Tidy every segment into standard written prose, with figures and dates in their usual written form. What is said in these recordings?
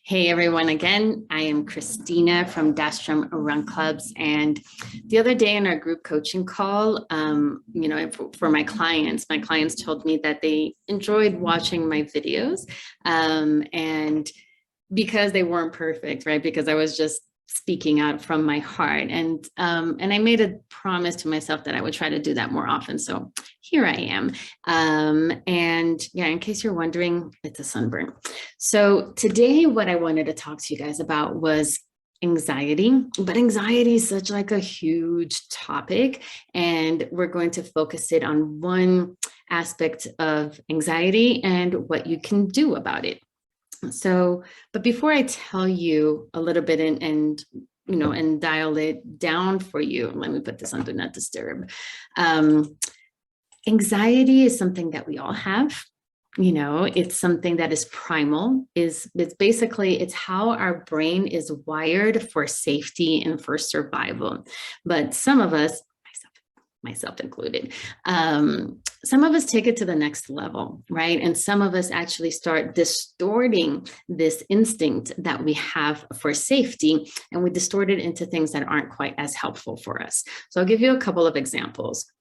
Hey everyone, again, I am Christina from Dastrom Run Clubs. And the other day in our group coaching call, for my clients told me that they enjoyed watching my videos. And because they weren't perfect, right? Because I was just speaking out from my heart, and I made a promise to myself that I would try to do that more often. So here I am. And yeah, in case you're wondering, it's a sunburn. So today, what I wanted to talk to you guys about was anxiety, but anxiety is such like a huge topic, and we're going to focus it on one aspect of anxiety and what you can do about it. So, but before I tell you a little bit and dial it down for you, let me put this on do not disturb. Anxiety is something that we all have. It's something that is primal. It's basically it's how our brain is wired for safety and for survival. But some of us, myself included, some of us take it to the next level, right? And some of us actually start distorting this instinct that we have for safety, and we distort it into things that aren't quite as helpful for us. So I'll give you a couple of examples.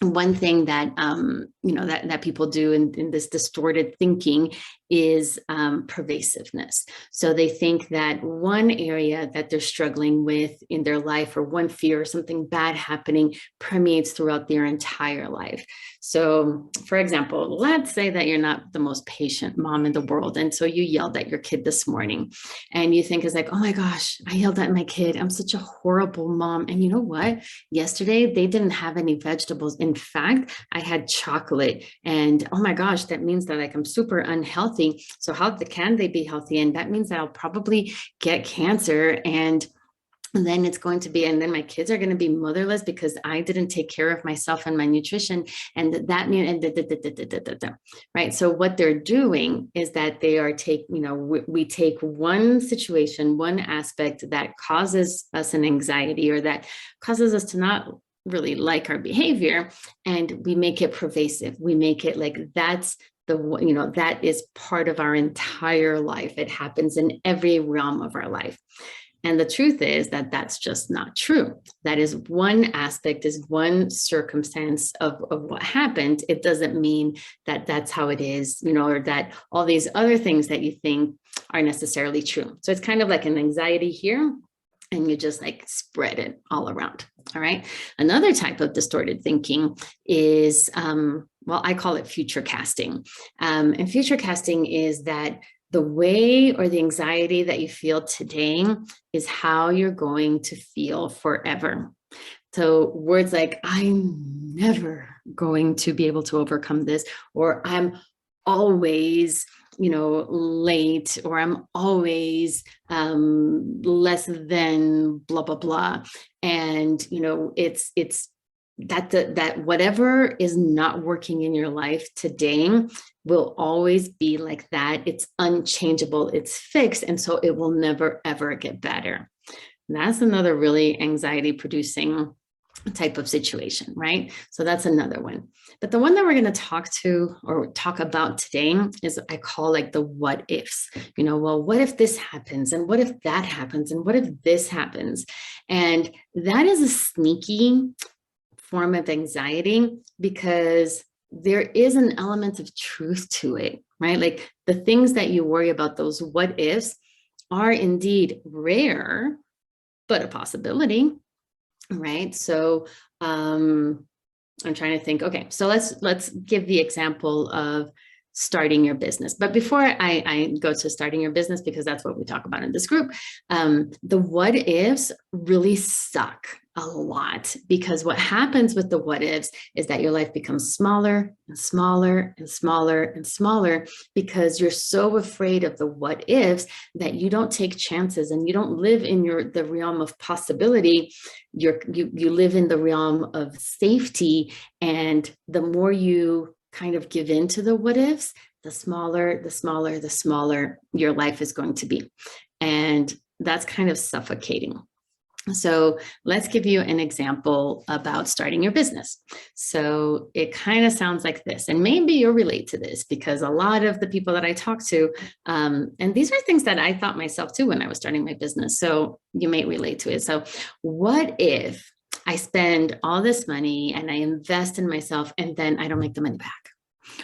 One thing that that people do in this distorted thinking is pervasiveness. So they think that one area that they're struggling with in their life, or one fear or something bad happening, permeates throughout their entire life. So for example, let's say that you're not the most patient mom in the world, and so you yelled at your kid this morning, and you think it's like, oh my gosh, I yelled at my kid, I'm such a horrible mom. And you know what, yesterday they didn't have any vegetables. In fact, I had chocolate, and oh my gosh, that means that like I'm super unhealthy. So how can they be healthy? And that means that I'll probably get cancer, and then it's going to be, and then my kids are going to be motherless because I didn't take care of myself and my nutrition. And that means, right? So what they're doing is that they are we take one situation, one aspect that causes us an anxiety, or that causes us to not really like our behavior, and we make it pervasive. We make it like that's that is part of our entire life. It happens in every realm of our life. And the truth is that that's just not true. That is one aspect, is one circumstance of what happened. It doesn't mean that that's how it is, or that all these other things that you think are necessarily true. So it's kind of like an anxiety here, and you just like spread it all around. All right. Another type of distorted thinking is, I call it future casting. And future casting is that the way or the anxiety that you feel today is how you're going to feel forever. So words like, I'm never going to be able to overcome this, or I'm always late, or I'm always less than blah, blah, blah. And, it's that whatever is not working in your life today will always be like that. It's unchangeable, it's fixed. And so it will never, ever get better. And that's another really anxiety producing type of situation, right? So that's another one. But the one that we're going to talk about today is I call like the what ifs. What if this happens? And what if that happens? And what if this happens? And that is a sneaky form of anxiety, because there is an element of truth to it, right? Like the things that you worry about, those what ifs, are indeed rare, but a possibility. Right. So I'm trying to think. Okay, so let's give the example of starting your business. But before I go to starting your business, because that's what we talk about in this group, the what ifs really suck a lot, because what happens with the what ifs is that your life becomes smaller and smaller and smaller and smaller, because you're so afraid of the what ifs that you don't take chances, and you don't live in the realm of possibility. You live in the realm of safety, and the more you kind of give in to the what ifs, the smaller your life is going to be. And that's kind of suffocating. So let's give you an example about starting your business. So it kind of sounds like this, and maybe you'll relate to this because a lot of the people that I talk to, and these are things that I thought myself too when I was starting my business. So you may relate to it. So what if I spend all this money and I invest in myself and then I don't make the money back?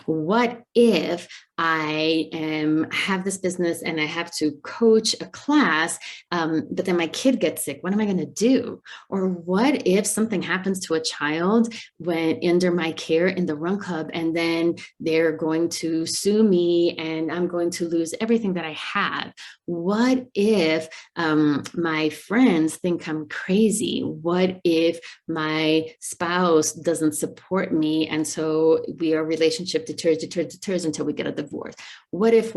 What if have this business and I have to coach a class, but then my kid gets sick? What am I going to do? Or what if something happens to a child when under my care in the run club, and then they're going to sue me and I'm going to lose everything that I have? What if my friends think I'm crazy? What if my spouse doesn't support me, and so our relationship deters until we get a divorce? What if?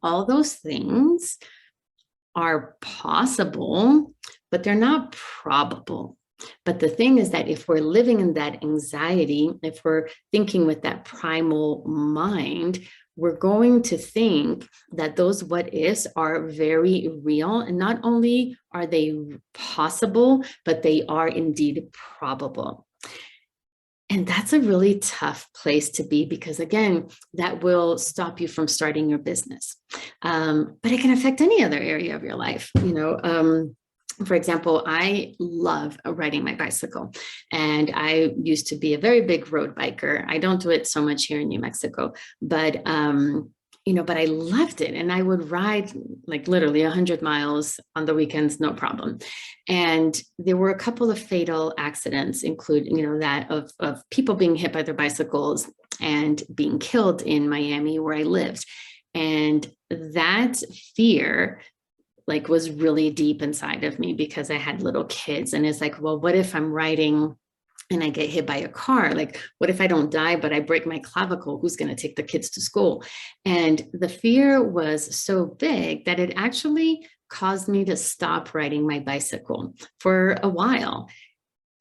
All those things are possible, but they're not probable. But the thing is that if we're living in that anxiety, if we're thinking with that primal mind, we're going to think that those what ifs are very real. And not only are they possible, but they are indeed probable. And that's a really tough place to be because, again, that will stop you from starting your business. But it can affect any other area of your life. For example, I love riding my bicycle, and I used to be a very big road biker. I don't do it so much here in New Mexico, but but I loved it, and I would ride like literally 100 miles on the weekends, no problem. And there were a couple of fatal accidents, including that of people being hit by their bicycles and being killed in Miami, where I lived. And that fear was really deep inside of me because I had little kids. And it's like, well, what if I'm riding and I get hit by a car? Like, what if I don't die, but I break my clavicle? Who's going to take the kids to school? And the fear was so big that it actually caused me to stop riding my bicycle for a while.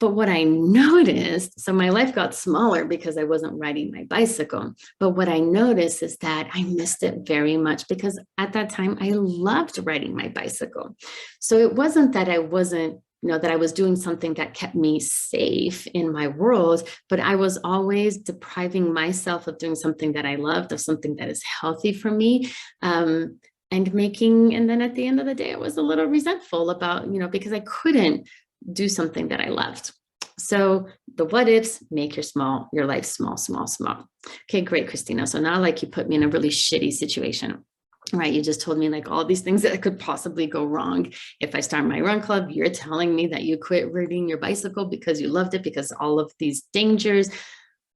But what I noticed, so my life got smaller because I wasn't riding my bicycle. But what I noticed is that I missed it very much because at that time I loved riding my bicycle. So it wasn't that I wasn't, that I was doing something that kept me safe in my world, but I was always depriving myself of doing something that I loved, of something that is healthy for me. And then at the end of the day, I was a little resentful about, because I couldn't do something that I loved. So the what ifs make your life small, small, small. Okay, great, Christina. So now you put me in a really shitty situation, right? You just told me all these things that could possibly go wrong. If I start my run club, you're telling me that you quit riding your bicycle because you loved it, because all of these dangers,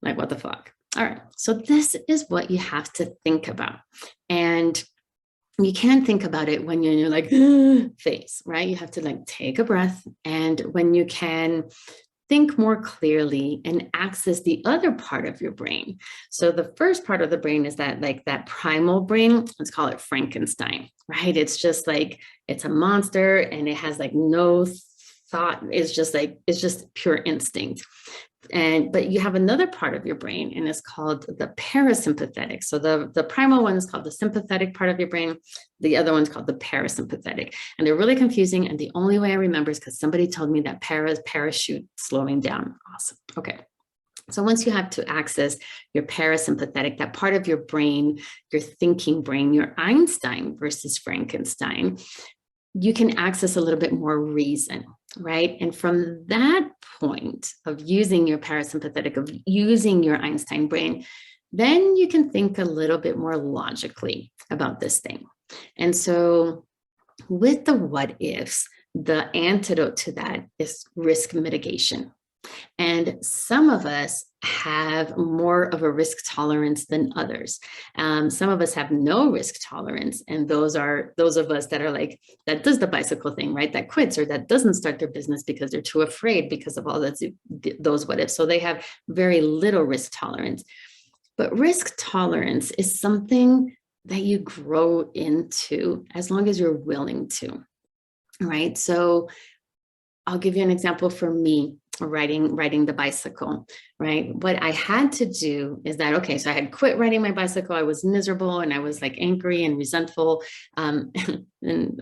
what the fuck? All right. So this is what you have to think about. And you can't think about it when you're in your phase, right? You have to take a breath. And when you can think more clearly and access the other part of your brain. So the first part of the brain is that primal brain. Let's call it Frankenstein, right? It's just it's a monster and it has no thought. It's just pure instinct. But you have another part of your brain, and it's called the parasympathetic. So the primal one is called the sympathetic part of your brain. The other one's called the parasympathetic. And they're really confusing. And the only way I remember is because somebody told me that parachute slowing down. Awesome. Okay. So once you have to access your parasympathetic, that part of your brain, your thinking brain, your Einstein versus Frankenstein, you can access a little bit more reason, right? And from that point of using your parasympathetic, of using your Einstein brain, then you can think a little bit more logically about this thing. And so with the what ifs, the antidote to that is risk mitigation. And some of us have more of a risk tolerance than others. Some of us have no risk tolerance. And those are those of us that are that does the bicycle thing, right? That quits or that doesn't start their business because they're too afraid because of all those what ifs. So they have very little risk tolerance. But risk tolerance is something that you grow into as long as you're willing to, right? So I'll give you an example for me riding the bicycle, right? What I had to do is that, okay, so I had quit riding my bicycle. I was miserable and I was angry and resentful. And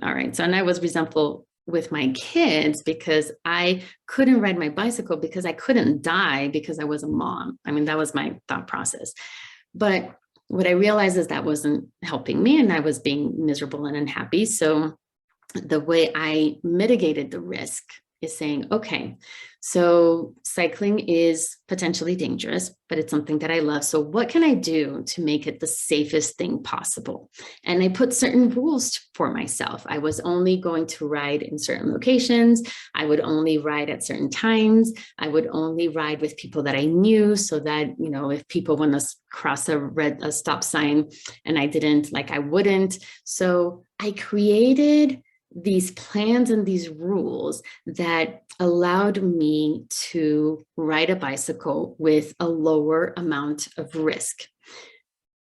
all right. So, and I was resentful with my kids because I couldn't ride my bicycle because I couldn't die because I was a mom. I mean, that was my thought process. But what I realized is that wasn't helping me and I was being miserable and unhappy. So the way I mitigated the risk is saying, okay, so cycling is potentially dangerous, but it's something that I love. So what can I do to make it the safest thing possible? And I put certain rules for myself. I was only going to ride in certain locations. I would only ride at certain times. I would only ride with people that I knew so that, you know, if people want to cross a stop sign and I didn't, like I wouldn't. So I created these plans and these rules that allowed me to ride a bicycle with a lower amount of risk.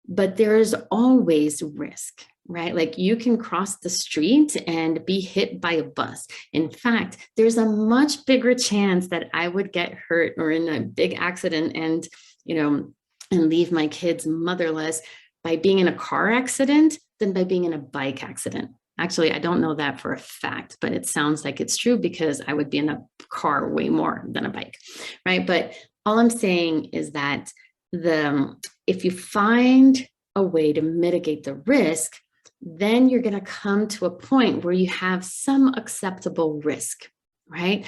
But there is always risk, right? Like you can cross the street and be hit by a bus. In fact, there's a much bigger chance that I would get hurt or in a big accident and, you know, and leave my kids motherless by being in a car accident than by being in a bike accident. Actually, I don't know that for a fact, but it sounds like it's true because I would be in a car way more than a bike, right? But all I'm saying is that if you find a way to mitigate the risk, then you're going to come to a point where you have some acceptable risk, right?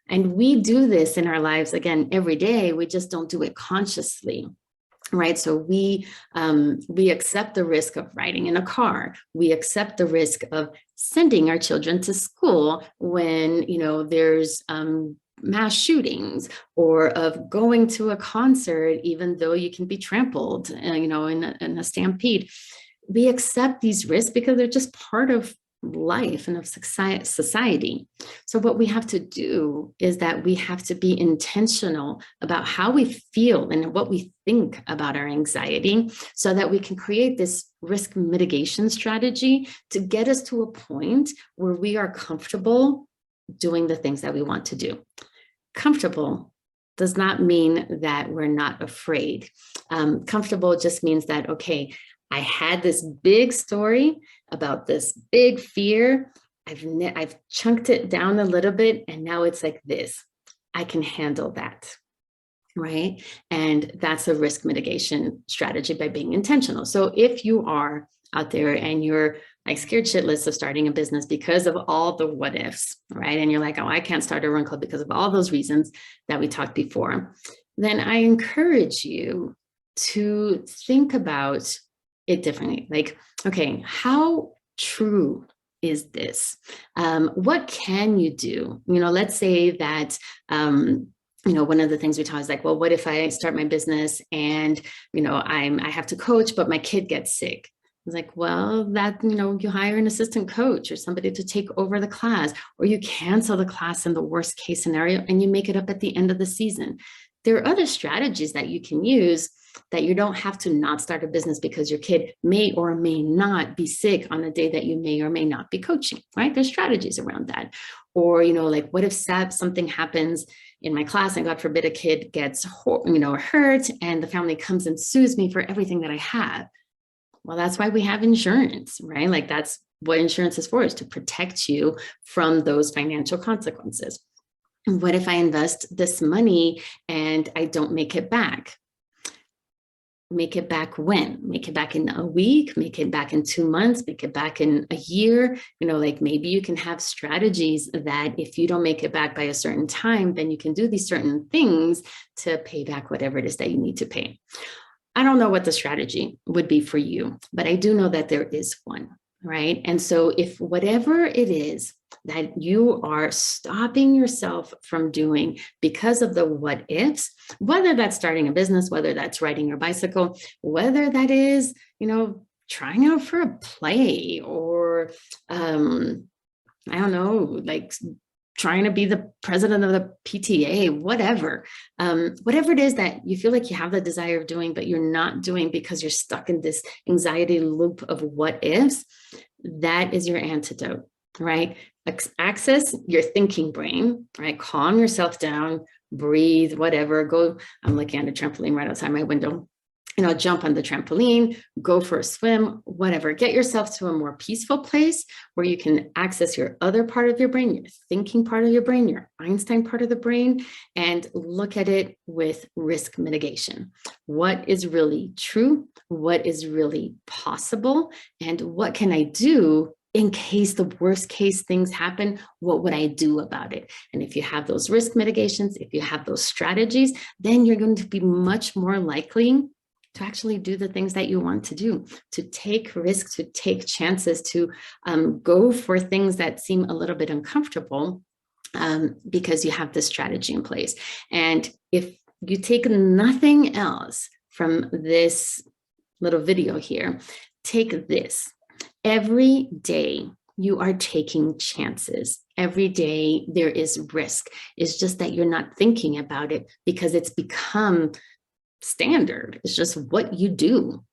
And we do this in our lives, again, every day. We just don't do it consciously. Right. So we accept the risk of riding in a car. We accept the risk of sending our children to school when, you know, there's mass shootings, or of going to a concert, even though you can be trampled, you know, in a stampede. We accept these risks because they're just part of life and of society. So what we have to do is that we have to be intentional about how we feel and what we think about our anxiety so that we can create this risk mitigation strategy to get us to a point where we are comfortable doing the things that we want to do. Comfortable does not mean that we're not afraid. Comfortable just means that, okay, I had this big story about this big fear. I've chunked it down a little bit, and now it's like this. I can handle that, right? And that's a risk mitigation strategy by being intentional. So if you are out there and you're like scared shitless of starting a business because of all the what ifs, right? And you're like, oh, I can't start a run club because of all those reasons that we talked before, then I encourage you to think about it differently. Like, okay, how true is this? What can you do? You know, let's say that, you know, one of the things we talk is like, well, what if I start my business and, you know, I have to coach, but my kid gets sick? It's like, well, that, you know, you hire an assistant coach or somebody to take over the class, or you cancel the class in the worst case scenario and you make it up at the end of the season. There are other strategies that you can use that you don't have to not start a business because your kid may or may not be sick on a day that you may or may not be coaching, right? There's strategies around that. Or, you know, like what if something happens in my class and God forbid a kid gets, you know, hurt and the family comes and sues me for everything that I have. Well, that's why we have insurance, right? Like that's what insurance is for, is to protect you from those financial consequences. And what if I invest this money and I don't make it back? Make it back when? Make it back in a week, make it back in 2 months, make it back in a year. You know, like maybe you can have strategies that if you don't make it back by a certain time, then you can do these certain things to pay back whatever it is that you need to pay. I don't know what the strategy would be for you, but I do know that there is one, right? And so if whatever it is that you are stopping yourself from doing because of the what ifs, whether that's starting a business, whether that's riding your bicycle, whether that is, you know, trying out for a play, or I don't know, like trying to be the president of the PTA, whatever, whatever it is that you feel like you have the desire of doing, but you're not doing because you're stuck in this anxiety loop of what ifs, that is your antidote, right? Access your thinking brain, right? Calm yourself down, breathe, whatever, go. I'm looking at a trampoline right outside my window. jump on the trampoline, go for a swim, whatever. Get yourself to a more peaceful place where you can access your other part of your brain, your thinking part of your brain, your Einstein part of the brain, and look at it with risk mitigation. What is really true? What is really possible? And what can I do in case the worst case things happen? What would I do about it? And if you have those risk mitigations, if you have those strategies, then you're going to be much more likely to actually do the things that you want to do, to take risks, to take chances, to go for things that seem a little bit uncomfortable, because you have this strategy in place. And if you take nothing else from this little video here, take this. Every day you are taking chances. Every day there is risk. It's just that you're not thinking about it because it's become standard. It's just what you do,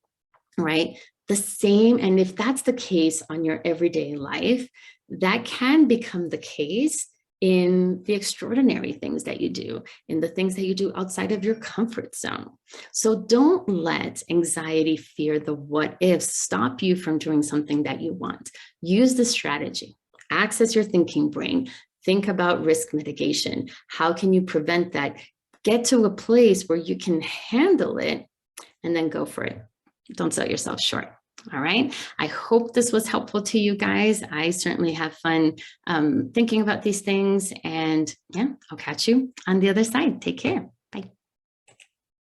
right? The same. And if that's the case on your everyday life, that can become the case in the extraordinary things that you do, in the things that you do outside of your comfort zone. So don't let anxiety, fear, the what ifs stop you from doing something that you want. Use the strategy, access your thinking brain, think about risk mitigation. How can you prevent that? Get to a place where you can handle it and then go for it. Don't sell yourself short. All right. I hope this was helpful to you guys. I certainly have fun thinking about these things. And yeah, I'll catch you on the other side. Take care. Bye.